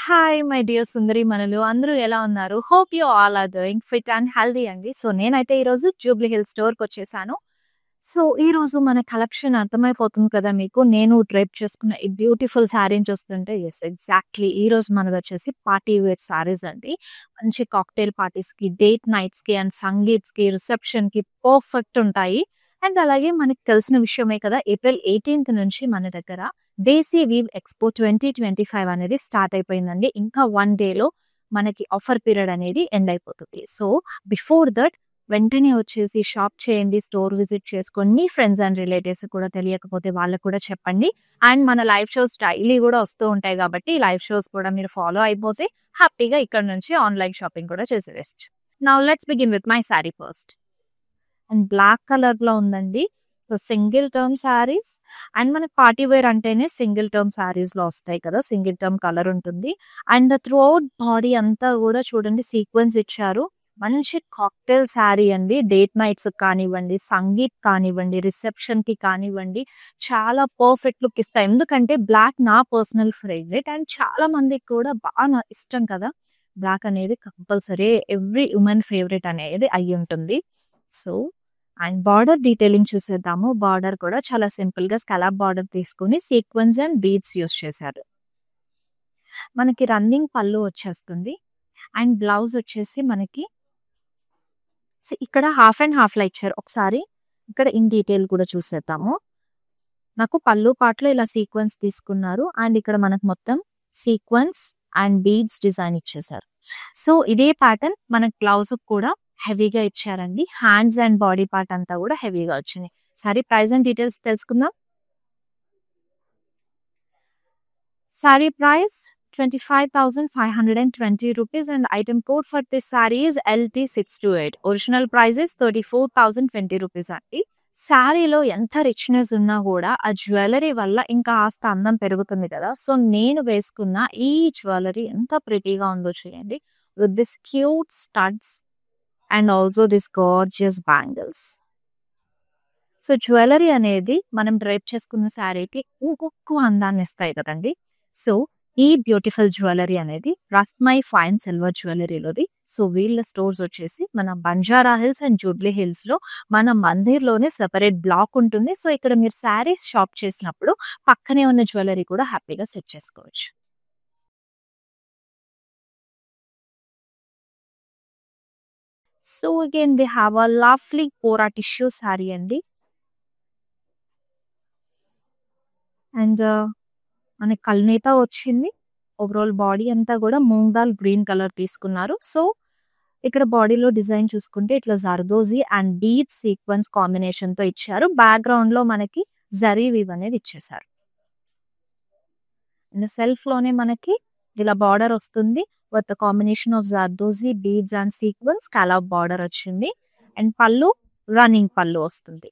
Hi my dear సుందరి మనలు అందరూ ఎలా ఉన్నారు? Hope you all are doing fit and healthy అండి. సో నేనైతే ఈరోజు జూబ్లీ హిల్స్ స్టోర్కి వచ్చేసాను. సో ఈరోజు మన కలెక్షన్ అర్థమైపోతుంది కదా మీకు. నేను డ్రేప్ చేసుకున్న ఈ బ్యూటిఫుల్ శారీని చూస్తుంటే ఎస్ ఎగ్జాక్ట్లీ ఈరోజు మనది వచ్చేసి పార్టీ వేర్ శారీస్ అండి. మంచి కాక్టైల్ పార్టీస్కి, డేట్ నైట్స్కి అండ్ సంగీత్స్కి, రిసెప్షన్కి పర్ఫెక్ట్ ఉంటాయి. అండ్ అలాగే మనకి తెలిసిన విషయమే కదా, ఏప్రిల్ 18th నుంచి మన దగ్గర దేశీ వీవ్ ఎక్స్పో 2025 అనేది స్టార్ట్ అయిపోయిందండి. ఇంకా 1 డేలో మనకి ఆఫర్ పీరియడ్ అనేది ఎండ్ అయిపోతుంది. సో బిఫోర్ దట్ వెంటనే వచ్చేసి షాప్ చేయండి, స్టోర్ విజిట్ చేసుకోండి. మీ ఫ్రెండ్స్ అండ్ రిలేటివ్స్ కూడా తెలియకపోతే వాళ్ళకు కూడా చెప్పండి. అండ్ మన లైవ్ షోస్ డైలీ కూడా వస్తూ ఉంటాయి కాబట్టి ఈ లైవ్ షోస్ కూడా మీరు ఫాలో అయిపోతే హ్యాపీగా ఇక్కడ నుంచి ఆన్లైన్ షాపింగ్ కూడా చేసేయచ్చు. Now let's begin with my sari first. And black colour లో ఉందండి. So single term saris and మనకి పార్టీ వేర్ అంటేనే సింగిల్ టర్మ్ శారీస్ లో వస్తాయి కదా, సింగిల్ టర్మ్ కలర్ ఉంటుంది. అండ్ త్రూ అవుట్ బాడీ అంతా కూడా చూడండి సీక్వెన్స్ ఇచ్చారు. మంచి కాక్టైల్ శారీ అండి. డేట్ నైట్స్ కానివ్వండి, సంగీత్ కానివ్వండి, రిసెప్షన్ కి కానివ్వండి, చాలా పర్ఫెక్ట్ లుక్ ఇస్తాయి. ఎందుకంటే బ్లాక్ నా పర్సనల్ ఫేవరెట్ అండ్ చాలా మందికి కూడా బాగా ఇష్టం కదా. బ్లాక్ అనేది కంపల్సరీ ఎవ్రీ ఉమెన్ ఫేవరెట్ అనేది అయి ఉంటుంది. సో అండ్ బార్డర్ డీటెయిలింగ్ చూసేద్దాము. బార్డర్ కూడా చాలా సింపుల్ గా స్కాలప్ బార్డర్ తీసుకుని సీక్వెన్స్ అండ్ బీడ్స్ యూస్ చేశారు. మనకి రన్నింగ్ పళ్ళు వచ్చేస్తుంది. అండ్ బ్లౌజ్ వచ్చేసి మనకి ఇక్కడ హాఫ్ అండ్ హాఫ్ లా ఇచ్చారు. ఒకసారి ఇక్కడ ఇన్ డీటెయిల్ కూడా చూసేద్దాము. నాకు పళ్ళు పాటలో ఇలా సీక్వెన్స్ తీసుకున్నారు అండ్ ఇక్కడ మనకు మొత్తం సీక్వెన్స్ అండ్ బీడ్స్ డిజైన్ ఇచ్చేసారు. సో ఇదే ప్యాటర్న్ మనకి బ్లౌజ్ కూడా హెవీగా ఇచ్చారండి. హ్యాండ్స్ అండ్ బాడీ పార్ట్ అంతా కూడా హెవీగా వచ్చింది. సారీ ప్రైస్ అండ్ డీటెయిల్స్ తెలుసుకుందాం. Sorry price 25,520 rupees and item code for this saree is LT628. Original price is 34,020 rupees అండి. శారీలో ఎంత రిచ్నెస్ ఉన్నా కూడా ఆ జ్యువెలరీ వల్ల ఇంకా కాస్త అందం పెరుగుతుంది కదా. సో నేను వేసుకున్న ఈ జ్యువెలరీ ఎంత ప్రిటీగా ఉందో చూడండి, with this cute studs and also this gorgeous bangles. So jewellery అనేది మనం డ్రైప్ చేసుకున్న శారీకి ఇంకొక అందాన్ని ఇస్తాయి కదండి. సో ఈ బ్యూటిఫుల్ జ్యువెలరీ అనేది రస్మై ఫైన్ సిల్వర్ జ్యువెలరీలోది. సో వీళ్ళ స్టోర్స్ వచ్చేసి మన Banjara Hills and Jubilee hills లో మన మందిర్లోనే సెపరేట్ బ్లాక్ ఉంటుంది. సో ఇక్కడ మీరు శారీస్ షాప్ చేసినప్పుడు పక్కనే ఉన్న జ్యువెలరీ కూడా హ్యాపీగా సెట్ చేసుకోవచ్చు. So again we have a lovely kora tissue sari అండి. అండ్ మనకి కల్నేత వచ్చింది. ఓవరాల్ బాడీ అంతా కూడా మూంగ్ దాల్ గ్రీన్ కలర్ తీసుకున్నారు. సో ఇక్కడ బాడీలో డిజైన్ చూసుకుంటే ఇట్లా zardozi and bead sequence combination తో ఇచ్చారు. బ్యాక్గ్రౌండ్ లో మనకి జరీ వీవ్ అనేది ఇచ్చేసారు. అండ్ సెల్ఫ్ లోనే మనకి ఇలా బార్డర్ వస్తుంది with combination of zardozi beads and sequence scallop border వచ్చింది. అండ్ పళ్ళు రన్నింగ్ పళ్ళు వస్తుంది.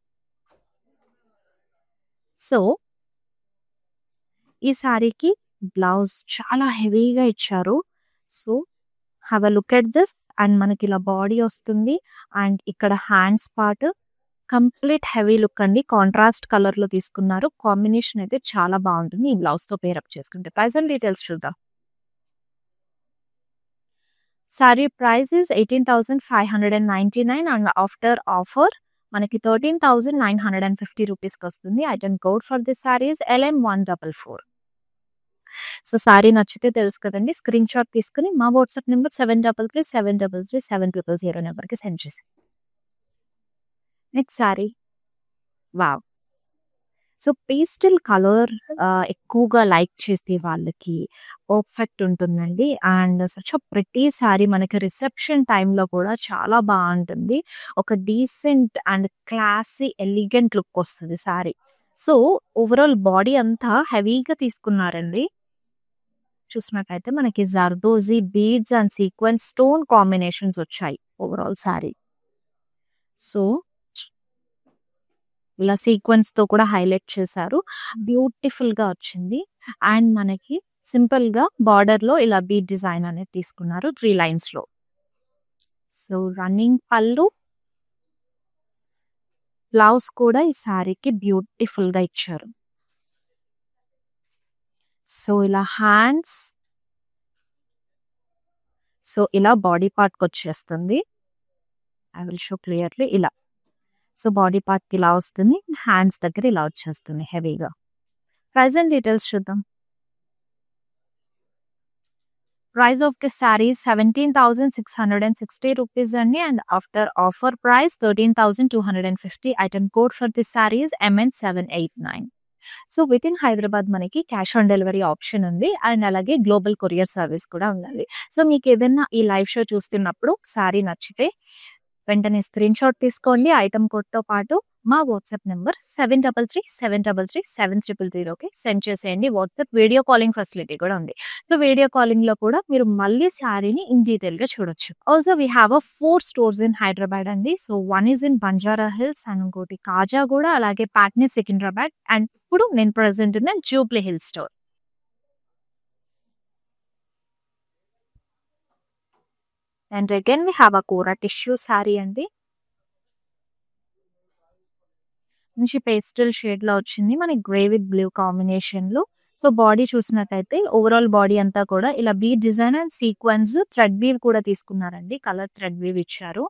సో ఈ శారీకి బ్లౌజ్ చాలా హెవీగా ఇచ్చారు. So have a look at this. And మనకి ఇలా బాడీ వస్తుంది అండ్ ఇక్కడ hands part complete heavy look అండి. కాంట్రాస్ట్ కలర్ లో తీసుకున్నారు. కాంబినేషన్ అయితే చాలా బాగుంటుంది ఈ బ్లౌజ్ తో పేరప్ చేసుకుంటే. ప్రైస్ అండ్ డీటెయిల్స్ చూద్దాం. Saree price is 18,599 and after offer మనకి 13,950 రూపీస్కి వస్తుంది. Item code for this saree is LM144. So sorry నచ్చితే తెలుసు కదండి, స్క్రీన్ షాట్ తీసుకుని మా వాట్సాప్ నెంబర్ 7337337000 నెంబర్కి సెండ్ చేసి. Next sorry wow. So pastel colour ఎక్కువగా లైక్ చేసే వాళ్ళకి పర్ఫెక్ట్ ఉంటుందండి. And such a pretty sari. మనకి రిసెప్షన్ టైంలో కూడా చాలా బాగుంటుంది. ఒక decent and classy elegant look వస్తుంది శారీ. సో ఓవరాల్ బాడీ అంతా హెవీగా తీసుకున్నారండి. చూసినట్టయితే మనకి zardozi beads and sequence stone combinations వచ్చాయి ఓవరాల్ శారీ. సో ఇలా సీక్వెన్స్ తో కూడా హైలైట్ చేశారు. బ్యూటిఫుల్ గా వచ్చింది. అండ్ మనకి సింపుల్ గా బార్డర్ లో ఇలా బీడ్ డిజైన్ అనేది తీసుకున్నారు 3 లైన్స్ లో. సో రన్నింగ్ పళ్ళు, బ్లౌజ్ కూడా ఈ శారీకి బ్యూటిఫుల్ గా ఇచ్చారు. సో ఇలా హ్యాండ్స్, సో ఇలా బాడీ పార్ట్ వచ్చేస్తుంది. ఐ విల్ షో క్లియర్లీ ఇలా. సో బాడీ పార్ట్ కి ఇలా వస్తుంది, హ్యాండ్స్ దగ్గర ఇలా వచ్చేస్తుంది హెవీగా. ప్రైస్ అండ్ డీటెయిల్స్ చూద్దాం. Price of the saree 17,660 rupees అండి, and after offer price 13,250. Item code for this saree is MN789. So within Hyderabad మనకి క్యాష్ ఆన్ డెలివరీ ఆప్షన్ ఉంది, అండ్ అలాగే గ్లోబల్ కొరియర్ సర్వీస్ కూడా ఉండాలి. సో మీకు ఏదైనా ఈ లైవ్ షో చూస్తున్నప్పుడు సారీ నచ్చితే వెంటనే స్క్రీన్ షాట్ తీసుకోండి ఐటమ్ కోడ్తో పాటు. మా వాట్సాప్ నెంబర్ 7337337000కి సెండ్ చేసేయండి. వాట్సాప్ వీడియో కాలింగ్ ఫెసిలిటీ కూడా ఉంది. సో వీడియో కాలింగ్ లో కూడా మీరు మళ్ళీ శారీని ఇన్ డీటెయిల్ గా చూడొచ్చు. Also we have 4 stores in Hyderabad అండి. So one is in Banjara Hills, and ఇంకోటి కాజాగూడ, అలాగే పాట్నీ సికింద్రాబాద్, అండ్ ఇప్పుడు నేను ప్రెసెంట్ ఉన్న Jubilee hill store. And again we have kora tissue sari అండి. మంచి పేస్టల్ షేడ్ లో వచ్చింది మనకి గ్రే విత్ బ్లూ కాంబినేషన్ లో. సో బాడీ చూసినట్టయితే ఓవరాల్ బాడీ అంతా కూడా ఇలా bead design and sequence thread weave కూడా తీసుకున్నారండి. కలర్ థ్రెడ్ వీవ్ ఇచ్చారు.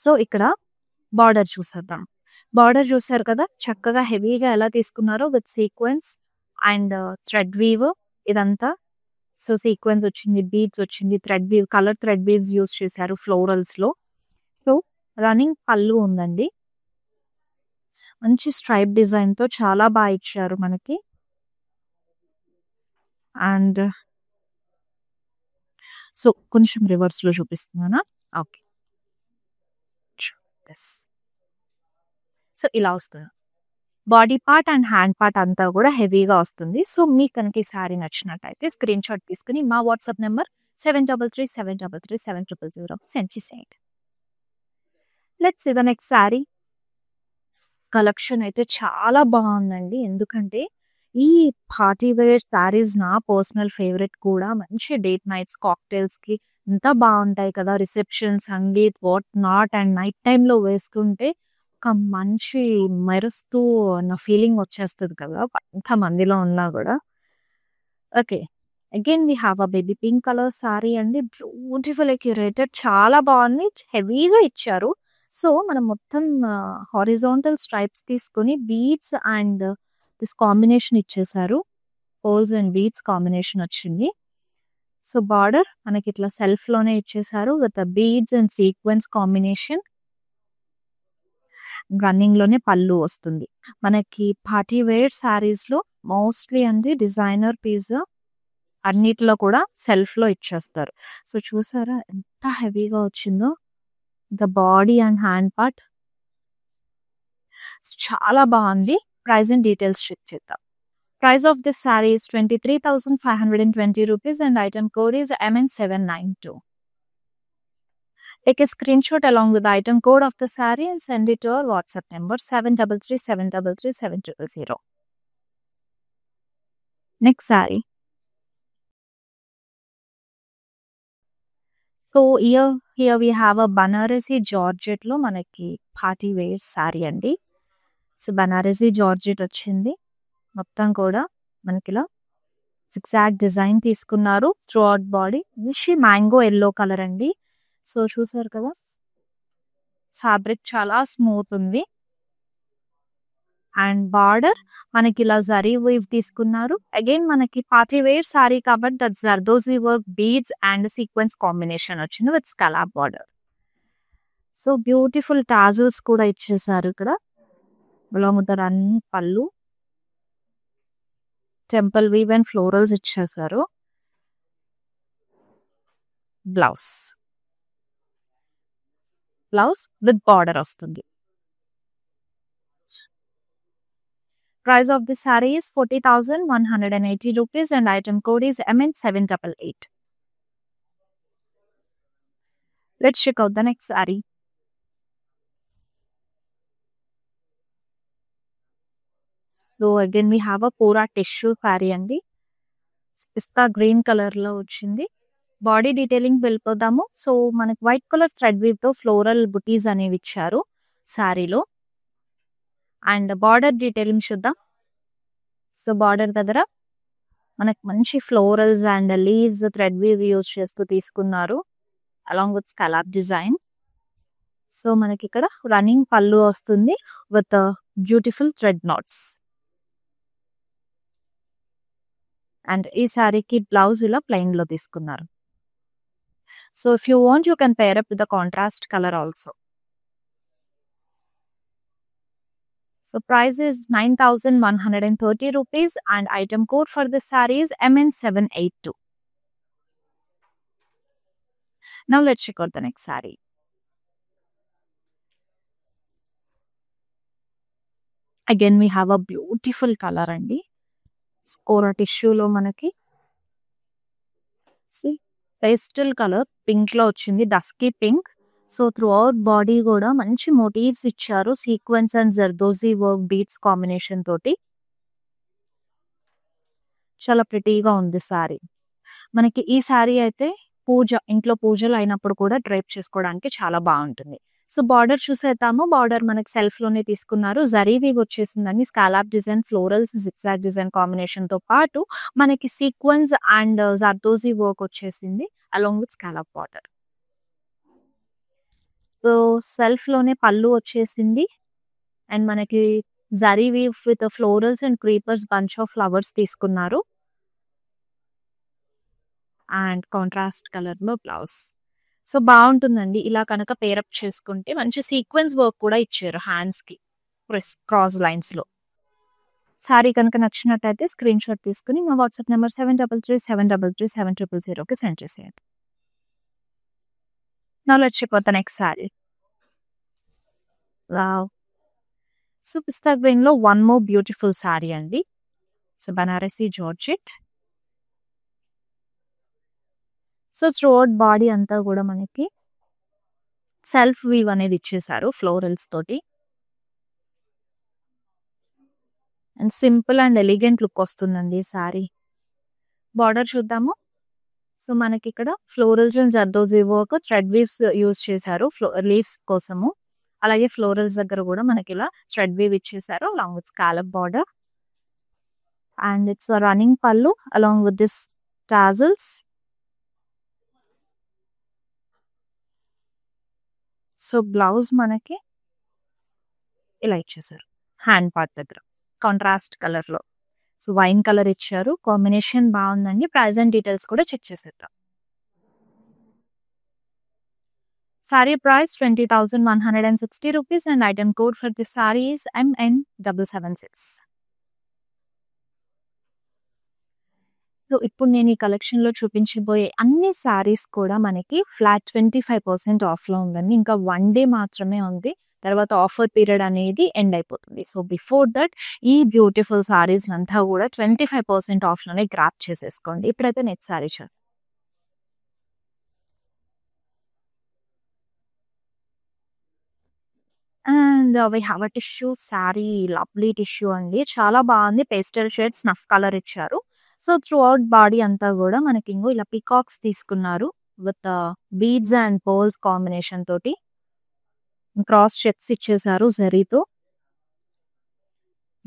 సో ఇక్కడ బార్డర్ చూసేద్దాం. బార్డర్ చూసారు కదా, చక్కగా హెవీగా ఎలా తీసుకున్నారో with sequence and thread weave ఇదంతా. సో సీక్వెన్స్ వచ్చింది, బీడ్స్ వచ్చింది, thread weave, colour thread weaves use చేశారు ఫ్లోరల్స్ లో. సో రన్నింగ్ పళ్ళు ఉందండి, మంచి స్ట్రైప్ డిజైన్ తో చాలా బాగా ఇచ్చారు మనకి. అండ్ సో కొంచెం రివర్స్ లో చూపిస్తున్నానా? ఓకే, సో ఇలా వస్తుంది body part and hand part అంతా కూడా హెవీగా వస్తుంది. సో మీకు కనుక ఈ శారీ నచ్చినట్టయితే స్క్రీన్ షాట్ తీసుకుని మా వాట్సాప్ నెంబర్ 7337337000 సెండ్ చేసేయండి. Let's see the next sari. Collection అయితే చాలా బాగుందండి, ఎందుకంటే ఈ పార్టీ వేర్ శారీస్ నా పర్సనల్ ఫేవరెట్ కూడా. మంచి డేట్ నైట్స్, కాక్టైల్స్ కి ఎంత బాగుంటాయి కదా, reception, sangeet, what not, and night టైంలో వేసుకుంటే ఒక మంచి మెరుస్తూ నా ఫీలింగ్ వచ్చేస్తుంది కదా ఎంత మందిలో ఉన్నా కూడా. Okay, again we have a baby pink colour saree అండి. బ్యూటిఫుల్ క్యూరేటెడ్, చాలా బాగుంది, హెవీగా ఇచ్చారు. సో మనం మొత్తం హారిజాంటల్ స్ట్రైప్స్ తీసుకొని బీడ్స్ అండ్ దిస్ కాంబినేషన్ ఇచ్చేసారు. పోల్స్ అండ్ బీడ్స్ కాంబినేషన్ వచ్చింది. సో బార్డర్ మనకి ఇట్లా సెల్ఫ్ లోనే ఇచ్చేసారు with beads and sequence combination. Running లోనే పళ్ళు వస్తుంది మనకి. పార్టీ వేర్ శారీస్ లో మోస్ట్లీ అండి డిజైనర్ పీస్ అన్నిట్లో కూడా సెల్ఫ్ లో ఇచ్చేస్తారు. సో చూసారా ఎంత హెవీగా వచ్చిందో the body and hand part. చాలా బాగుంది. ప్రైస్ అండ్ డీటెయిల్స్ చెక్ చేద్దాం. Price of this sorry is 23,520 rupees and item code is MN792. Take a screenshot along with the item code of the saree and send it to our WhatsApp number 7337337000. Next saree. So here we have a Banarasi Georgette lo manaki party wear saree andi. So Banarasi georgette వచ్చింది, మొత్తం కూడా మనకి ఇలా సిక్సాక్ design తీసుకున్నారు through out body. మంచి mango yellow colour అండి. So చూసారు కదా, ఫ్యాబ్రిక్ చాలా స్మూత్ ఉంది. అండ్ బార్డర్ మనకి ఇలా జరీ వీవ్ తీసుకున్నారు. అగైన్ మనకి పార్టీ వేర్ సారీ కాబట్టి that zardozi work, beads and sequence combination వచ్చింది with scallop border. So beautiful tassels కూడా ఇచ్చేసారు ఇక్కడ. along with the run pallu, temple weave and florals ఇచ్చేసారు. బ్లౌజ్ విత్ బార్డర్ వస్తుంది. Price of the sorry is 40,180 rupees and item code is MN788. Let's check out the next saree. So again we have a Kora tissue saree అండి. పిస్తా green colour లో వచ్చింది. Body detailing వెళ్ళిపోదాము. So, మనకి white colour thread వీవ్‌తో floral butis అనేవి ఇచ్చారు శారీలో. And border detailing చూద్దాం. సో, బార్డర్ దగ్గర మనకి మంచి florals and leaves thread weave use చేస్తూ తీసుకున్నారు. Along with scallop design. So, మనకి ఇక్కడ రన్నింగ్ పళ్ళు వస్తుంది with beautiful thread knots. And ఈ శారీకి బ్లౌజ్ ఇలా ప్లెయిన్ లో తీసుకున్నారు. So if you want you can pair up with the contrast colour also. So price is 9,130 rupees and item code for this saree is MN782. Now let's check out the next saree. Again we have a beautiful color andi. Scora tissue lo manaki see pastel colour pink లో వచ్చింది, dusky pink. So throughout body కూడా మంచి motifs ఇచ్చారు, sequence and zardozi work beats combination తోటి. చాలా ప్రిటీగా ఉంది sorry. మనకి ఈ సారీ అయితే ఇంట్లో పూజలు అయినప్పుడు కూడా డ్రైప్ చేసుకోవడానికి చాలా బాగుంటుంది. సో బార్డర్ చూసేద్దాము. బార్డర్ మనకి సెల్ఫ్ లోనే తీసుకున్నారు. జరీ వీవ్ వచ్చేసిందండి. Scallop design, florals, zigzag design combination తో పాటు మనకి సీక్వెన్స్ అండ్ జర్దోజీ వర్క్ వచ్చేసింది along with scallop border. So self లోనే పళ్ళు వచ్చేసింది అండ్ మనకి zari weave with florals and creepers bunch of flowers తీసుకున్నారు. అండ్ కాంట్రాస్ట్ కలర్ లో బ్లౌజ్. సో బాగుంటుందండి ఇలా కనుక పేరప్ చేసుకుంటే. మంచి సీక్వెన్స్ వర్క్ కూడా ఇచ్చారు హ్యాండ్స్ కి క్రాస్ లైన్స్ లో. సారీ కనుక నచ్చినట్టయితే స్క్రీన్ షాట్ తీసుకుని మా వాట్సాప్ నెంబర్ 7337337000కి సెండ్ చేసేయండి. Now let's check out the next saree. Wow. So pista green లో one more beautiful saree అండి. So Banarasi georgette. So throughout body అంతా కూడా మనకి సెల్ఫ్ వీవ్ అనేది ఇచ్చేసారు ఫ్లోరల్స్ తోటి. And simple and elegant look వస్తుందండి సారీ. బార్డర్ చూద్దాము. సో మనకి ఇక్కడ florals and zardozi work thread weaves use చేశారు లీవ్స్ కోసము. అలాగే ఫ్లోరల్స్ దగ్గర కూడా మనకి ఇలా థ్రెడ్ వీవ్ ఇచ్చేసారు along with scallop border. And it's running pallu along with this tassels. So blouse మనకి ఇలా ఇచ్చేసారు హ్యాండ్ పార్ట్ దగ్గర కాంట్రాస్ట్ కలర్ లో. సో వైన్ కలర్ ఇచ్చారు, కాంబినేషన్ బాగుందండి. ప్రైస్ అండ్ డీటెయిల్స్ కూడా చెక్ చేసేద్దాం. Sorry price 20,160 rupees and item code for this saree is MN776. So ఇప్పుడు నేను ఈ కలెక్షన్ లో చూపించబోయే అన్ని సారీస్ కూడా మనకి ఫ్లాట్ 25% ఆఫ్ లో ఉందండి. ఇంకా 1 day మాత్రమే ఉంది, తర్వాత ఆఫర్ పీరియడ్ అనేది ఎండ్ అయిపోతుంది. సో బిఫోర్ దట్ ఈ బ్యూటిఫుల్ సారీస్ అంతా కూడా 25% ఆఫ్ లోనే గ్రాప్ చేసేసుకోండి. ఇప్పుడైతే నెక్స్ట్ సారీ చూడండి. And we have a tissue sari, lovely tissue అండి. చాలా బాగుంది. పేస్టల్ షేడ్ స్నఫ్ కలర్ ఇచ్చారు. సో త్రూ అవుట్ బాడీ అంతా కూడా మనకి ఇంకో ఇలా పికాక్స్ తీసుకున్నారు with beads and pearls combination తోటి. క్రాస్ చెక్స్ ఇచ్చేసారు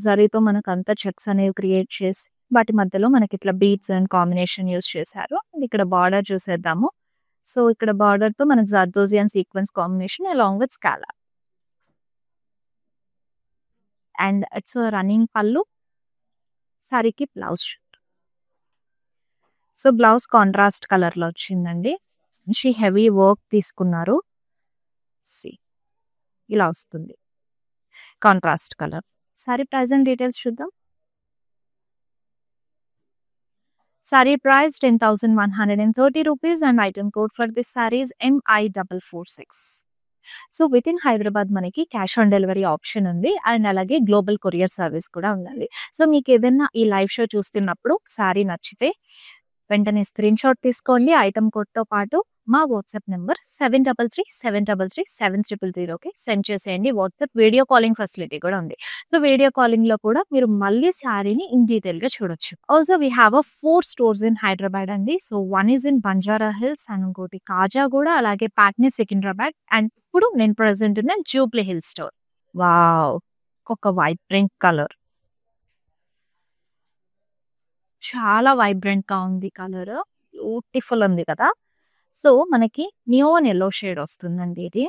జరీతో మనకు అంతా చెక్స్ అనేవి క్రియేట్ చేసి వాటి మధ్యలో మనకి ఇట్లా బీడ్స్ అండ్ కాంబినేషన్ యూస్ చేశారు. ఇక్కడ బార్డర్ చూసేద్దాము. సో ఇక్కడ బార్డర్ తో మనకి zardozi and sequence combination along with scallop. And it's running pallu. సారీకి blouse. So blouse contrast colour లో వచ్చిందండి. మంచి హెవీ వర్క్ తీసుకున్నారు. ఇలా వస్తుంది contrast colour. Saree price and details చూద్దాం. Saree price 10,130 rupees and item code for this saree is MI446. So within Hyderabad మనకి cash on delivery option ఉంది అండ్ అలాగే గ్లోబల్ కొరియర్ సర్వీస్ కూడా ఉందండి. సో మీకు ఏదైనా ఈ లైవ్ షో చూస్తున్నప్పుడు సారీ నచ్చితే వెంటనే స్క్రీన్ షాట్ తీసుకోండి ఐటమ్ కోడ్తో పాటు మా వాట్సాప్ నెంబర్ 7337337300కి సెండ్ చేసేయండి. వాట్సాప్ వీడియో కాలింగ్ ఫెసిలిటీ కూడా ఉంది. సో వీడియో కాలింగ్లో కూడా మీరు మళ్ళీ శారీని ఇన్ డీటెయిల్గా చూడొచ్చు. Also we have 4 stores in Hyderabad అండి. So one is in Banjara Hills and ఇంకోటి కాజాగూడ, అలాగే పాట్నీ సికింద్రాబాద్, అండ్ ఇప్పుడు నేను ప్రెసెంట్ ఉన్న జూబ్లీ హిల్ స్టోర్. వావ్, ఒక వైబ్రెంట్ కలర్, చాలా వైబ్రెంట్ గా ఉంది కలర్, బ్యూటిఫుల్ ఉంది కదా. సో మనకి నియోన్ ఎల్లో షేడ్ వస్తుందండి. ఇది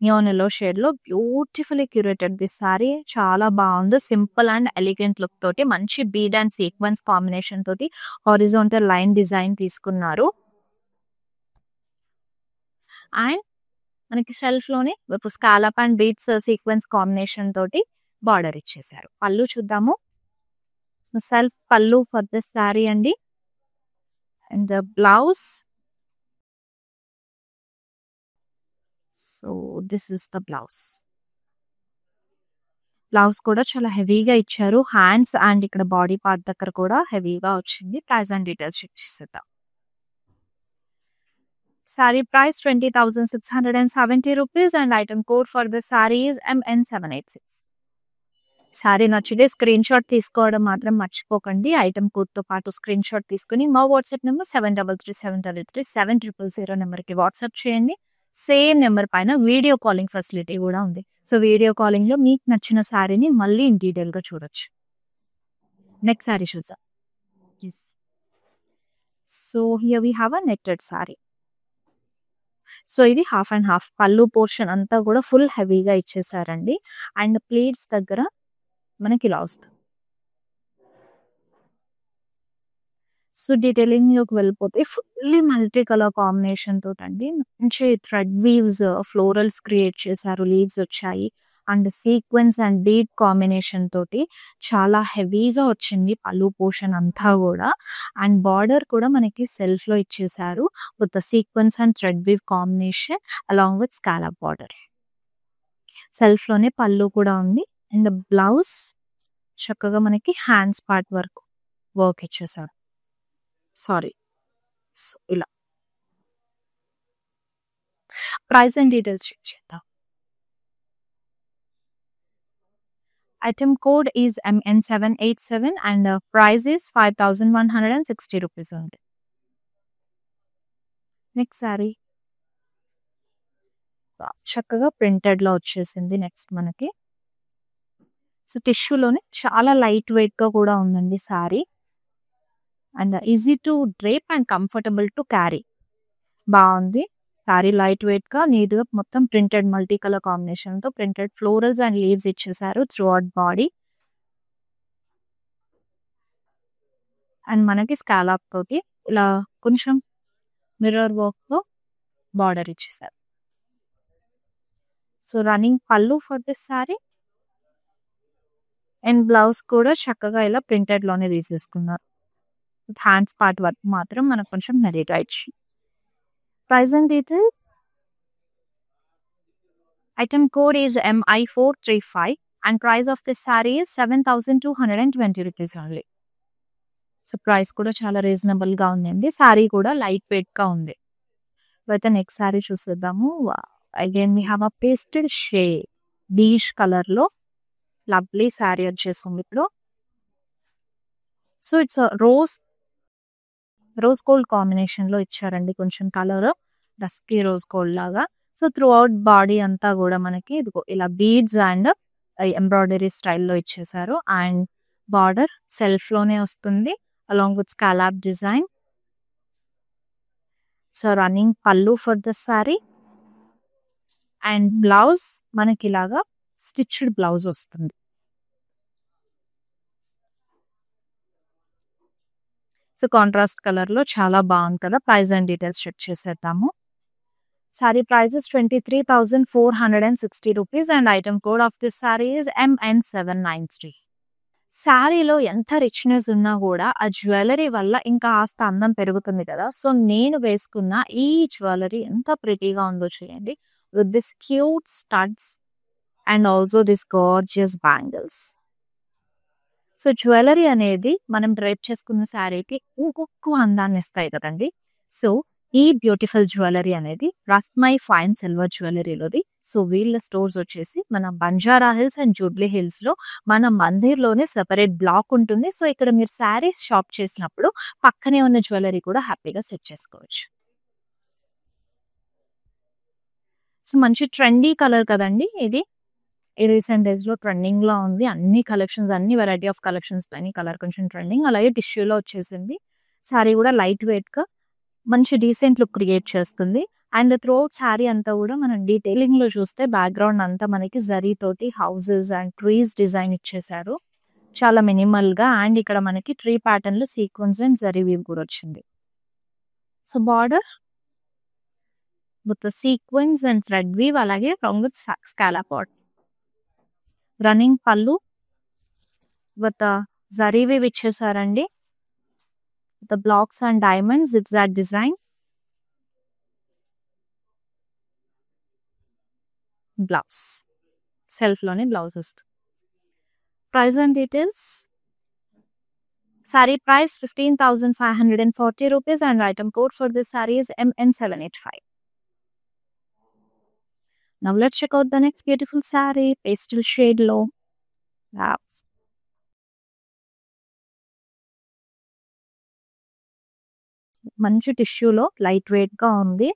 నియోన్ ఎల్లో షేడ్ లో బ్యూటిఫుల్లీ క్యూరేటెడ్ ది సారీ, చాలా బాగుంది. సింపుల్ అండ్ ఎలిగెంట్ లుక్ తోటి మంచి బీడ్ అండ్ సీక్వెన్స్ కాంబినేషన్ తోటి హారిజాంటల్ లైన్ డిజైన్ తీసుకున్నారు. అండ్ మనకి సెల్ఫ్ లోనే scallop and beads sequence combination తోటి బార్డర్ ఇచ్చేసారు. పళ్ళు చూద్దాము. సెల్ఫ్ పళ్ళు ఫర్ ద శారీ అండి. And the blouse, so this is the blouse. Blouse కూడా చాలా హెవీగా ఇచ్చారు. హ్యాండ్స్ అండ్ ఇక్కడ బాడీ పార్ట్ దగ్గర కూడా హెవీగా వచ్చింది. ప్రైస్ అండ్ డీటెయిల్స్ ఇచ్చేద్దాం. Saree price 20,670 rupees and item code for the saree is MN786. Sorry నచ్చితే స్క్రీన్ షాట్ తీసుకోవడం మాత్రం మర్చిపోకండి. ఐటమ్ కోడ్తో పాటు స్క్రీన్ షాట్ తీసుకుని మా వాట్సాప్ నెంబర్ 7337337000 నెంబర్కి వాట్సాప్ చేయండి. సేమ్ నెంబర్ పైన వీడియో కాలింగ్ ఫెసిలిటీ కూడా ఉంది. సో వీడియో కాలింగ్లో మీకు నచ్చిన శారీని మళ్ళీ ఇన్ డీటెయిల్గా చూడొచ్చు. నెక్స్ట్ శారీ చూద్దాం. So here we have a netted sari. So ఇది హాఫ్ అండ్ హాఫ్. పళ్ళు పోర్షన్ అంతా కూడా ఫుల్ హెవీగా ఇచ్చేసారండి. అండ్ ప్లీట్స్ దగ్గర మనకి ఇలా వస్తుంది. సో డీటెయిలింగ్లోకి వెళ్ళిపోతే ఫుల్లీ మల్టీ కలర్ కాంబినేషన్ తోటి అండి. మంచి థ్రెడ్ వీవ్స్, ఫ్లోరల్స్ క్రియేట్ చేశారు, లీవ్స్ వచ్చాయి. And sequence and bead combination తోటి చాలా హెవీగా వచ్చింది పళ్ళు పోర్షన్ అంతా కూడా. అండ్ బార్డర్ కూడా మనకి సెల్ఫ్ లో ఇచ్చేసారు with the sequence and thread weave combination along with scallop border. Self లోనే పళ్ళు కూడా ఉంది. అండ్ బ్లౌజ్ చక్కగా మనకి హ్యాండ్స్ పార్ట్ వరకు వర్క్ ఇచ్చేసారు. సారీ, సో ఇలా. ప్రైస్ అండ్ డీటెయిల్స్ చెక్ చేద్దాం. Item code is MN787 and price is 5,160 rupees only. Next sorry చక్కగా ప్రింటెడ్ లో వచ్చేసింది. నెక్స్ట్ మనకి సో టిష్యూలోనే చాలా లైట్ వెయిట్ గా కూడా ఉందండి sorry. And easy to drape and comfortable to carry. బాగుంది సారీ, లైట్ వెయిట్ గా నీట్ గా మొత్తం ప్రింటెడ్ మల్టీ కలర్ కాంబినేషన్ తో ప్రింటెడ్ ఫ్లోరల్స్ అండ్ లీవ్స్ ఇచ్చేసారు త్రూ అవుట్ బాడీ. అండ్ మనకి స్కాలప్ తోటి ఇలా కొంచెం మిర్రర్ వర్క్ తో బార్డర్ ఇచ్చేసారు. So running pallu for this sorry. And blouse కూడా చక్కగా ఇలా ప్రింటెడ్ లోనే తీసేసుకున్నారు. హ్యాండ్స్ పార్ట్ వర్క్ మాత్రం మనకు కొంచెం మెరీగా ఇచ్చి. Price and details. Item code is MI435 and price of this saree is 7,220 rupees only. So price కూడా చాలా రీజనబుల్ గా ఉందండి. సారీ కూడా లైట్ వెయిట్ గా ఉంది. అయితే నెక్స్ట్ సారీ చూసేద్దాము. Again we have a pasted shade beach colour లో లవ్లీ సారీ వచ్చేసింది ఇప్పుడు. So it's rose gold combination లో ఇచ్చారండి కొంచెం కలర్, డస్కీ రోజ్ గోల్డ్ లాగా. సో త్రూ అవుట్ బాడీ అంతా కూడా మనకి ఇదిగో ఇలా బీడ్స్ అండ్ ఎంబ్రాయిడరీ స్టైల్లో ఇచ్చేసారు. అండ్ బార్డర్ సెల్ఫ్ లోనే వస్తుంది along with scallop design. So running pallu for the saree. And blouse మనకి ఇలాగా స్టిచ్డ్ బ్లౌజ్ వస్తుంది. సో కాంట్రాస్ట్ కలర్ లో చాలా బాగుంది కదా. ప్రైస్ అండ్ డీటెయిల్స్ చెక్ చేసేద్దాము. Saree price is 23,460 rupees and item code of this saree is MN793. శారీలో ఎంత రిచ్నెస్ ఉన్నా కూడా ఆ జ్యువెలరీ వల్ల ఇంకా కాస్త అందం పెరుగుతుంది కదా. సో నేను వేసుకున్న ఈ జ్యువెలరీ ఎంత ప్రిటీగా ఉందో చూడండి, with this cute studs and also this gorgeous bangles. So jewellery అనేది మనం డ్రైప్ చేసుకున్న శారీకి ఇంకొక అందాన్ని ఇస్తాయి కదండి. సో ఈ బ్యూటిఫుల్ జ్యువెలరీ అనేది రస్మై ఫైన్ సిల్వర్ జ్యువెలరీలోది. సో వీళ్ళ స్టోర్స్ వచ్చేసి మన Banjara Hills and Jubilee hills లో మన మందిర్లోనే సెపరేట్ బ్లాక్ ఉంటుంది. సో ఇక్కడ మీరు శారీస్ షాప్ చేసినప్పుడు పక్కనే ఉన్న జ్యువెలరీ కూడా హ్యాపీగా సెట్ చేసుకోవచ్చు. సో మంచి ట్రెండీ కలర్ కదండి ఇది. ఈ రీసెంట్ డేస్ లో ట్రెండింగ్ లో ఉంది. అన్ని కలెక్షన్స్, అన్ని వెరైటీ ఆఫ్ కలెక్షన్స్ పైన కలర్ కొంచెం ట్రెండింగ్. అలాగే టిష్యూలో వచ్చేసింది. సారీ కూడా లైట్ వెయిట్ గా మంచి డీసెంట్ లుక్ క్రియేట్ చేస్తుంది. అండ్ త్రోట్ శారీ అంతా కూడా మనం డీటెయిలింగ్ లో చూస్తే బ్యాక్గ్రౌండ్ అంతా మనకి జరీ తోటి హౌసెస్ అండ్ ట్రీస్ డిజైన్ ఇచ్చేసారు. చాలా మినిమల్ గా. అండ్ ఇక్కడ మనకి ట్రీ ప్యాటర్న్ లో సీక్వెన్స్ అండ్ జరీ వీవ్ కూడా వచ్చింది. So border with sequence and thread weave, అలాగే along with scallop border. Running pallu with zari weave ఇచ్చేసారండి. The blocks and diamonds zigzag design. Blouse self లోనే బ్లౌజ్ వస్తుంది. Price and details. Saree price 15,540 rupees and item code for this saree is MN785. Now let's check out the next beautiful saree, pastel shade low. Wow. మంచి టిష్యూలో light weight గా ఉంది.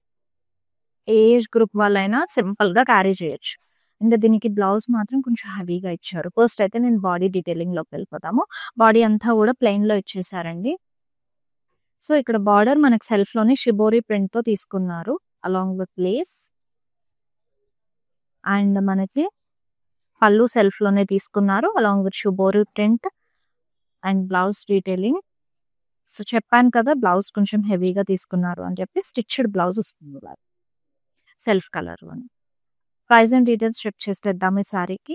Age group వాళ్ళైనా simple గా carry చేయొచ్చు. And దీనికి blouse మాత్రం కొంచెం హెవీగా ఇచ్చారు. ఫస్ట్ అయితే నేను బాడీ డీటెయిలింగ్ లోకి వెళ్ళిపోతాము. బాడీ అంతా కూడా ప్లెయిన్ లో ఇచ్చేసారండి. సో ఇక్కడ బార్డర్ మనకి సెల్ఫ్ లోనే షిబోరి ప్రింట్ తో తీసుకున్నారు అలాంగ్ విత్ లేస్. అండ్ మనకి పళ్ళు సెల్ఫ్ లోనే తీసుకున్నారు along with shibori print and blouse detailing. So చెప్పాను కదా బ్లౌజ్ కొంచెం హెవీగా తీసుకున్నారు అని చెప్పి. స్టిచ్డ్ బ్లౌజ్ వస్తుంది సెల్ఫ్ కలర్ అని. ప్రైస్ అండ్ డీటెయిల్స్ చెక్ చేసేద్దాం ఈ శారీకి.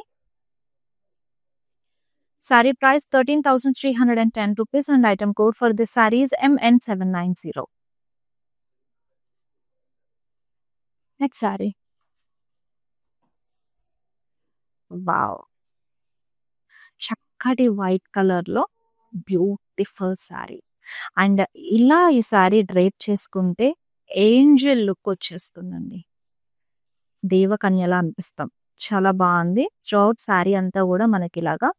Sari price 13,310 rupees and item code for this saree is MN790. Next sari. Wow, చక్కటి వైట్ కలర్ లో బ్యూటిఫుల్ శారీ. అండ్ ఇలా ఈ శారీ డ్రైప్ చేసుకుంటే ఏంజల్ లుక్ వచ్చేస్తుందండి. దేవకన్యలా అనిపిస్తాం. చాలా బాగుంది. త్రూఅవుట్ శారీ అంతా కూడా మనకి ఇలాగా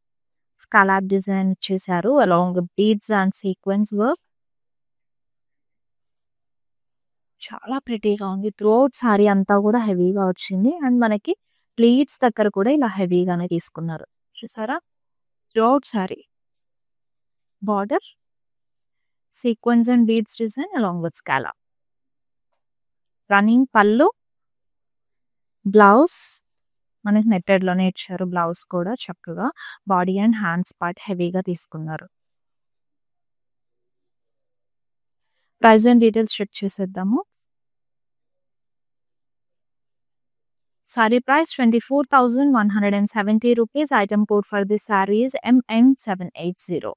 స్కాలప్ డిజైన్ ఇచ్చేసారు along beads and sequence work. చాలా ప్రిటీగా ఉంది. త్రూఅవుట్ శారీ అంతా కూడా హెవీగా వచ్చింది. అండ్ మనకి ప్లీట్స్ దగ్గర కూడా ఇలా హెవీగానే తీసుకున్నారు. చూసారా? Throughout sari border sequence and beads design along with scallop. Running పళ్ళు, బ్లౌజ్ మనకి నెట్టెడ్ లోనే ఇచ్చారు. బ్లౌజ్ కూడా చక్కగా బాడీ అండ్ హ్యాండ్స్ పార్ట్ హెవీగా తీసుకున్నారు. ప్రైస్ అండ్ డీటెయిల్స్ చెక్ చేసేద్దాము. Saree price 24,170 rupees. Item code for this saree is MN780.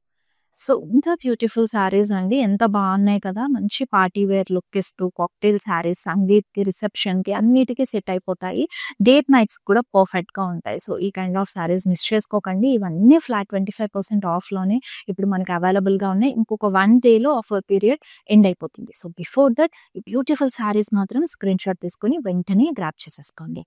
So ఇంత బ్యూటిఫుల్ శారీస్ అండి. ఎంత బాగున్నాయి కదా. మంచి పార్టీ వేర్ లుక్ ఇస్తూ కాక్టైల్ శారీస్ సంగీత్కి, రిసెప్షన్కి అన్నిటికీ సెట్ అయిపోతాయి. డేట్ నైట్స్ కూడా పర్ఫెక్ట్ గా ఉంటాయి. సో ఈ కైండ్ ఆఫ్ శారీస్ మిస్ చేసుకోకండి. ఇవన్నీ ఫ్లాట్ 25% ఆఫ్ లోనే ఇప్పుడు మనకి అవైలబుల్ గా ఉన్నాయి. ఇంకొక 1 డేలో ఆఫర్ పీరియడ్ ఎండ్ అయిపోతుంది. సో బిఫోర్ దట్ ఈ బ్యూటిఫుల్ శారీస్ మాత్రం స్క్రీన్ షాట్ తీసుకుని వెంటనే గ్రాప్ చేసేసుకోండి.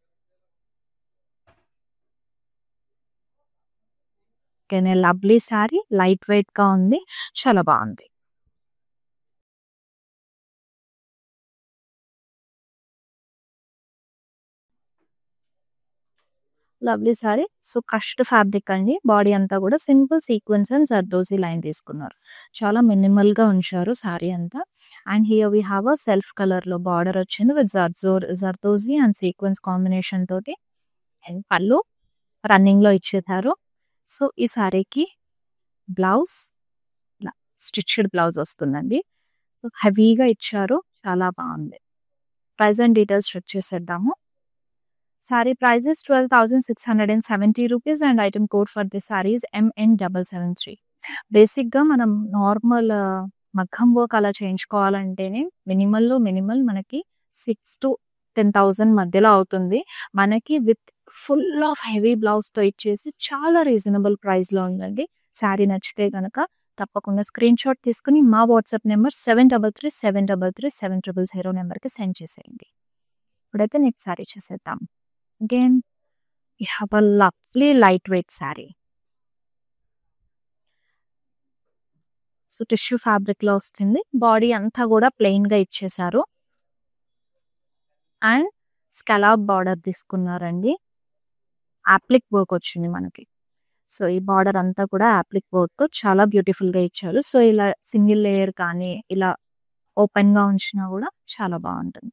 లవ్లీ శారీ, లైట్ వెయిట్ గా ఉంది, చాలా బాగుంది. Lovely saree. So crushed fabric అండి. బాడీ అంతా కూడా simple sequence and zardozi line తీసుకున్నారు. చాలా మినిమల్ గా ఉంచారు శారీ అంతా. And here we have a self colour లో బార్డర్ వచ్చింది with zardozi and sequence combination తోటి. అండ్ పళ్ళు రన్నింగ్ లో ఇచ్చేసారు. సో ఈ శారీకి బ్లౌజ్ స్టిచ్డ్ బ్లౌజ్ వస్తుందండి. సో హెవీగా ఇచ్చారు, చాలా బాగుంది. ప్రైస్ అండ్ డీటెయిల్స్ చెక్ చేసేద్దాము. Saree prices 12,670 rupees and item code for this saree is MN773. Basic గా మనం నార్మల్ మగ్గం వర్క్ అలా చేయించుకోవాలంటేనే మినిమల్ మనకి 6 to 10,000 మధ్యలో అవుతుంది. మనకి with full of heavy blouse తో ఇచ్చేసి చాలా రీజనబుల్ ప్రైస్ లో ఉందండి. శారీ నచ్చితే గనక తప్పకుండా స్క్రీన్ షాట్ తీసుకుని మా వాట్సాప్ నెంబర్ 7337337000 నెంబర్కి సెండ్ చేసేయండి. ఇప్పుడైతే నెక్స్ట్ శారీ చేసేద్దాం. Again we have a lovely lightweight saree. So tissue fabric లో వస్తుంది. బాడీ అంతా కూడా ప్లెయిన్ గా ఇచ్చేసారు అండ్ స్కలాప్ బార్డర్ తీసుకున్నారండి. యాప్లిక్ వర్క్ వచ్చింది మనకి. సో ఈ బార్డర్ అంతా కూడా యాప్లిక్ వర్క్ చాలా బ్యూటిఫుల్ గా ఇచ్చారు. సో ఇలా సింగిల్ లేయర్ కానీ ఇలా ఓపెన్ గా ఉంచినా కూడా చాలా బాగుంటుంది.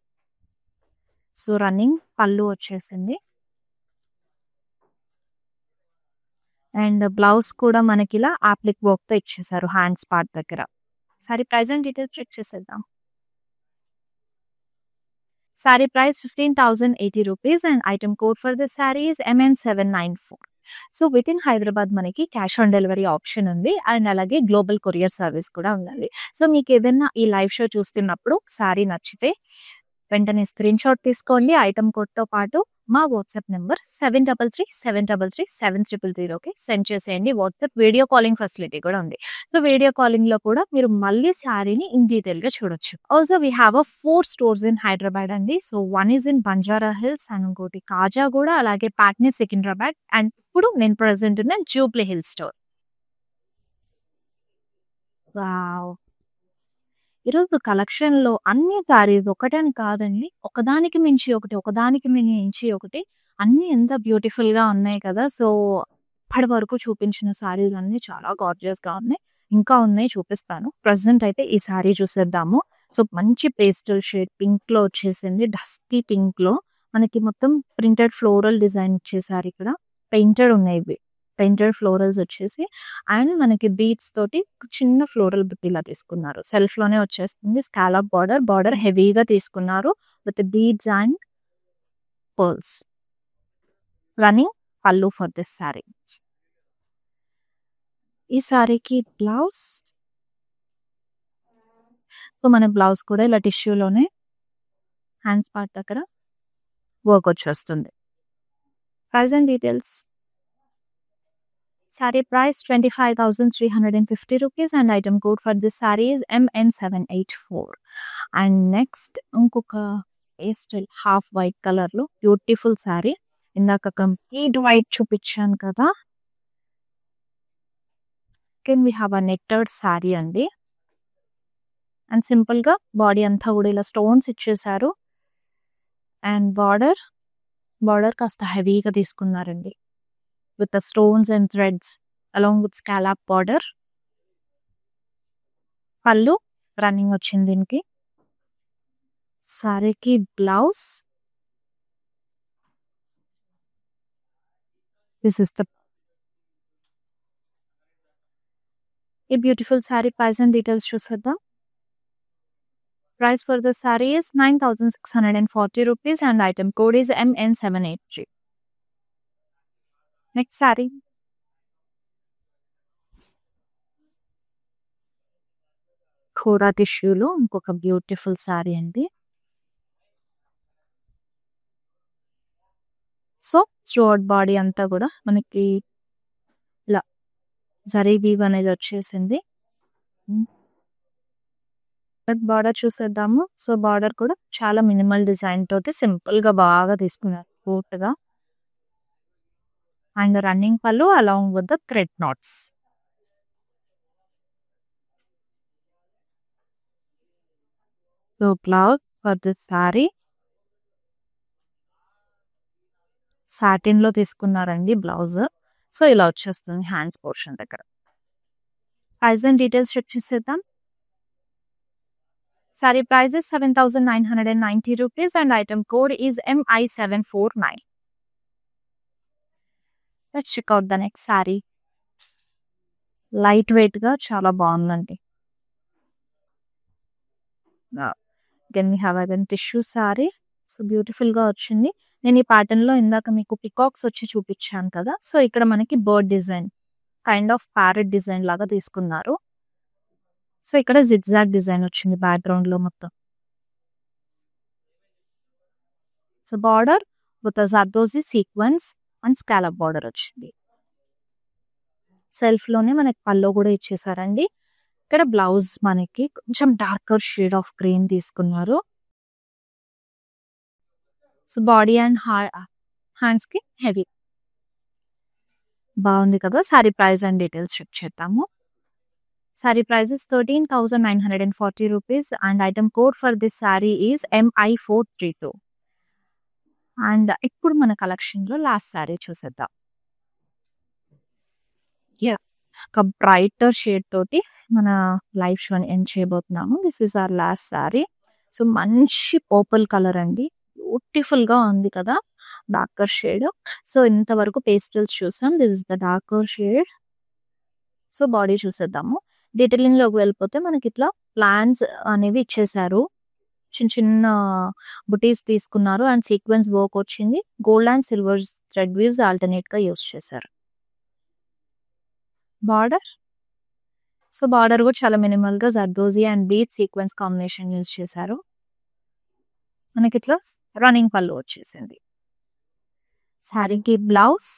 సో రన్నింగ్ పళ్ళు వచ్చేసింది అండ్ బ్లౌజ్ కూడా మనకి ఇలా యాప్లిక్ వర్క్ తో ఇచ్చేసారు హ్యాండ్స్ పార్ట్ దగ్గర. Saree price and details check చేసేద్దాం. Sorry price 15,080 rupees and item code for the saree is MN794. So within Hyderabad మనకి క్యాష్ ఆన్ డెలివరీ ఆప్షన్ ఉంది అండ్ అలాగే గ్లోబల్ కొరియర్ సర్వీస్ కూడా ఉండాలి. సో మీకు ఏదైనా ఈ లైవ్ షో చూస్తున్నప్పుడు సారీ నచ్చితే వెంటనే స్క్రీన్ షాట్ తీసుకోండి. ఐటమ్ కోడ్తో పాటు మా వాట్సాప్ నెంబర్ 7337337000కి సెండ్ చేసేయండి. వాట్సాప్ వీడియో కాలింగ్ ఫెసిలిటీ కూడా ఉంది. సో వీడియో కాలింగ్ లో కూడా మీరు మళ్ళీ శారీని ఇన్ డీటెయిల్ గా చూడొచ్చు. Also we have 4 stores in Hyderabad అండి. So one is in Banjara Hills and ఇంకోటి కాజాగూడ, అలాగే పాట్నీ సికింద్రాబాద్ అండ్ ఇప్పుడు నేను ప్రెసెంట్ ఉన్న జూబ్లీ హిల్ స్టోర్. వావ్, ఈరోజు కలెక్షన్ లో అన్ని సారీస్ ఒకటని కాదండి, ఒకదానికి మించి ఒకటి, ఒకదానికి మించి ఒకటి, అన్ని ఎంత బ్యూటిఫుల్ గా ఉన్నాయి కదా. సో ఇప్పటి వరకు చూపించిన సారీస్ అన్ని చాలా గార్జియస్ గా ఉన్నాయి. ఇంకా ఉన్నాయి, చూపిస్తాను. ప్రెసెంట్ అయితే ఈ సారీ చూసేద్దాము. సో మంచి పేస్టల్ షేడ్ పింక్ లో వచ్చేసింది. డస్టీ పింక్ లో మనకి మొత్తం ప్రింటెడ్ ఫ్లోరల్ డిజైన్ ఇచ్చేసారు. ఇక్కడ పెయింటెడ్ ఉన్నాయి, ఇవి పెయింటెడ్ ఫ్లోరల్స్ వచ్చేసి అండ్ మనకి బీడ్స్ తోటి చిన్న ఫ్లోరల్ ఇలా తీసుకున్నారు. సెల్ఫ్ లోనే వచ్చేస్తుంది. స్కాలప్ బార్డర్ హెవీగా తీసుకున్నారు with beads and pearls. Running pallu for this sorry. ఈ సారీకి బ్లౌజ్, సో మన బ్లౌజ్ కూడా ఇలా టిష్యూలోనే హ్యాండ్స్ పార్ట్ దగ్గర వర్క్ వచ్చేస్తుంది. Price and details. Saree price 25,350 rupees and item code for this saree is MN784. And next ఇంకొక పేస్టల్ హాఫ్ వైట్ కలర్ లో beautiful sorry. ఇందాక కంప్లీట్ వైట్ చూపించాను కదా. Can we have a netted sorry అండి. And simple గా body అంతా కూడా ఇలా స్టోన్స్ ఇచ్చేసారు అండ్ బార్డర్ కాస్త హెవీగా తీసుకున్నారండి with the stones and threads along with scallop border. Pallu running వచ్చింది దీనికి. సారీకి బ్లౌజ్, దిస్ ఇస్ ద ఈ beautiful saree price and details చూసేద్దాం. Price for the saree is 9,640 rupees and item code is MN783. Next saree. Kora టిష్యూలో ఇంకొక బ్యూటిఫుల్ సారీ అండి. సో త్రూఅవుట్ బాడీ అంతా కూడా మనకి ఇలా జరీ వీవ్ అనేది వచ్చేసింది. బార్డర్ చూసేద్దాము. సో బార్డర్ కూడా చాలా మినిమల్ డిజైన్ తోటి సింపుల్ గా బాగా తీసుకున్నారు పూర్తిగా. And running pallu along with the thread knots. So blouse for this sari satin లో తీసుకున్నారండి బ్లౌజ్. సో ఇలా వచ్చేస్తుంది హ్యాండ్స్ పోర్షన్ దగ్గర. ప్రైస్ అండ్ డీటెయిల్స్ చెక్ చేసేద్దాం. Sorry price is 7,990 rupees and item code is MI749. Let's check out the next saree. Light weight గా చాలా బాగుందండి. Then we have again tissue sari. So beautiful గా వచ్చింది. నేను ఈ ప్యాటర్న్ లో ఇందాక మీకు పికాక్స్ వచ్చి చూపించాను కదా. సో ఇక్కడ మనకి bird design, kind of parrot design లాగా తీసుకున్నారు. సో ఇక్కడ జిగ్జాగ్ డిజైన్ వచ్చింది బ్యాక్గ్రౌండ్ లో మొత్తం. So border with zardozi sequence and scallop border వచ్చింది. సెల్ఫ్‌లోనే మనకి పల్లో కూడా ఇచ్చేసారండి. ఇక్కడ బ్లౌజ్ మనకి కొంచెం డార్కర్ షేడ్ ఆఫ్ గ్రీన్ తీసుకున్నారు. సో, బాడీ అండ్ హ్యాండ్స్‌కి హెవీ. బావుంది కదా! Saree price and details check చేద్దాము. Saree price is 13,940 rupees and item code for this saree is MI432. And ఇప్పుడు మన కలెక్షన్‌లో లాస్ట్ సారీ చూసేద్దాం. యెస్. ఒక బ్రైటర్ షేడ్ తోటి మన లైవ్ షోని ఎండ్ చేయబోతున్నాము. This is our last sorry. So, మంచి పర్పుల్ కలర్ అండి. బ్యూటిఫుల్‌గా ఉంది కదా! Darker shade. సో, ఇంతవరకు పేస్టల్స్ చూసాం. This is the darker shade. So, body చూసేద్దాము. డీటెయిలింగ్‌లోకి వెళ్ళిపోతే మనకిట్లా ప్లాన్స్ అనేవి ఇచ్చేసారు. చిన్న చిన్న బుటీస్ తీసుకున్నారు అండ్ సీక్వెన్స్ వర్క్ వచ్చింది. Gold and silver thread weaves ఆల్టర్‌నేట్‌గా యూజ్ చేశారు. బార్డర్. సో, బార్డర్ కూడా చాలా మినిమల్‌గా zardozi and bead sequence combination use చేశారు. మనకిట్లా రన్నింగ్ పళ్ళు వచ్చేసింది. సారీకి blouse.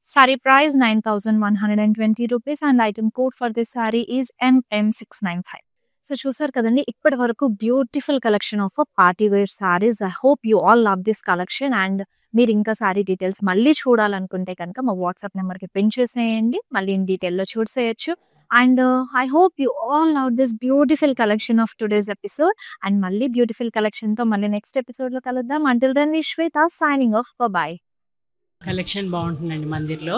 Saree price 9,120 rupees and item code for this saree is MM695. So, చూసారు కదండి. ఇప్పటి వరకు beautiful collection of party wear saris. I hope you all love this collection and మీరు ఇంకా సారీ డీటెయిల్స్ మళ్ళీ చూడాలనుకుంటే కనుక మా వాట్సాప్ నెంబర్‌కి పిన్ చేసేయండి. మళ్ళీ ఇన్ డీటెయిల్‌లో చూసేయొచ్చు. And I hope you all love this beautiful collection of today's episode. And మళ్ళీ బ్యూటిఫుల్ కలెక్షన్‌తో మళ్ళీ నెక్స్ట్ ఎపిసోడ్‌లో కలుద్దాం. Until then Shweta signing off. Bye. Collection బాగుంటుందండి మందిర్లో.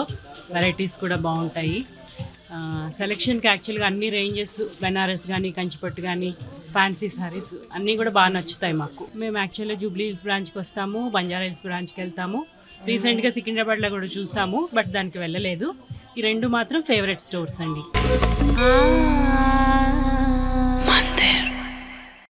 వెరైటీస్ కూడా బాగుంటాయి. సెలెక్షన్కి యాక్చువల్గా అన్ని రేంజెస్ బెనారస్ కానీ కంచిపట్టు కానీ ఫ్యాన్సీ సారీస్ అన్నీ కూడా బాగా నచ్చుతాయి మాకు. మేము యాక్చువల్గా జూబ్లీ హిల్స్ బ్రాంచ్కి వస్తాము, బంజారా హిల్స్ బ్రాంచ్కి వెళ్తాము. రీసెంట్గా సికింద్రాబాద్లో కూడా చూసాము, బట్ దానికి వెళ్ళలేదు. ఈ రెండు మాత్రం ఫేవరెట్ స్టోర్స్ అండి.